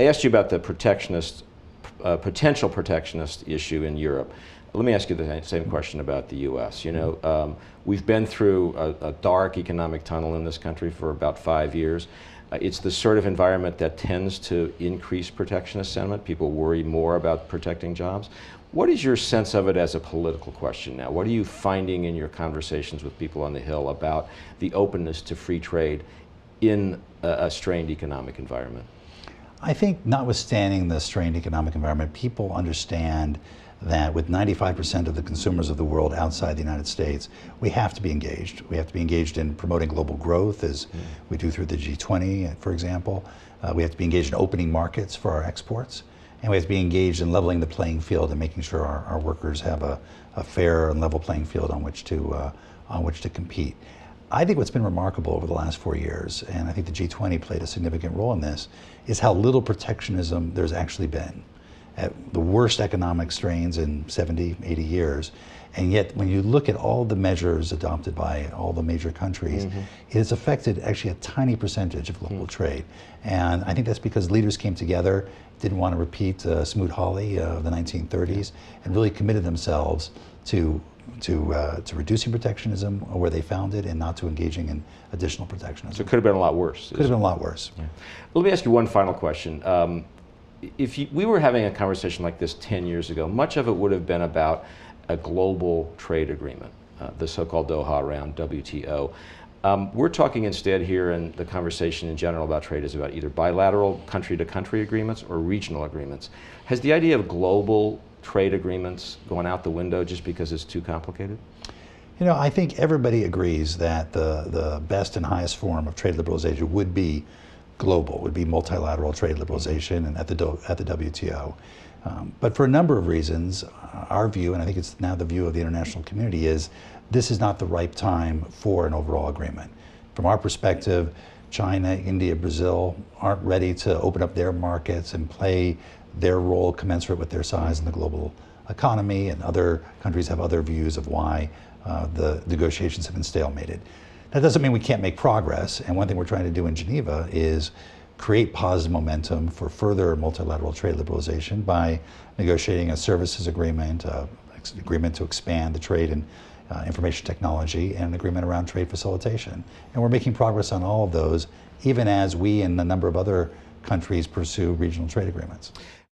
I asked you about the potential protectionist issue in Europe. Let me ask you the same question about the U.S. You know, we've been through a dark economic tunnel in this country for about 5 years. It's the sort of environment that tends to increase protectionist sentiment. People worry more about protecting jobs. What is your sense of it as a political question now? What are you finding in your conversations with people on the Hill about the openness to free trade in a strained economic environment? I think notwithstanding the strained economic environment, people understand that with 95% of the consumers of the world outside the United States, we have to be engaged. We have to be engaged in promoting global growth, as we do through the G20, for example. We have to be engaged in opening markets for our exports. And we have to be engaged in leveling the playing field and making sure our workers have a fair and level playing field on which to compete. I think what's been remarkable over the last 4 years, and I think the G20 played a significant role in this, is how little protectionism there's actually been. At the worst economic strains in 70, 80 years. And yet, when you look at all the measures adopted by all the major countries, it has affected actually a tiny percentage of global trade. And I think that's because leaders came together, didn't want to repeat Smoot-Hawley of the 1930s, and really committed themselves to reducing protectionism where they found it and not to engaging in additional protectionism. So it could have been a lot worse. Could have been a lot worse. Yeah. Let me ask you one final question. If we were having a conversation like this 10 years ago, much of it would have been about a global trade agreement, the so-called Doha round, WTO. We're talking instead here, and the conversation in general about trade is about either bilateral country-to-country agreements or regional agreements. Has the idea of global trade agreements gone out the window just because it's too complicated? You know, I think everybody agrees that the best and highest form of trade liberalization would be global, would be multilateral trade liberalization and at the WTO. But for a number of reasons, our view, and I think it's now the view of the international community, is this is not the right time for an overall agreement. From our perspective, China, India, Brazil aren't ready to open up their markets and play their role commensurate with their size in the global economy, and other countries have other views of why the negotiations have been stalemated. That doesn't mean we can't make progress, and one thing we're trying to do in Geneva is create positive momentum for further multilateral trade liberalization by negotiating a services agreement, an agreement to expand the trade in information technology, and an agreement around trade facilitation. And we're making progress on all of those, even as we and a number of other countries pursue regional trade agreements.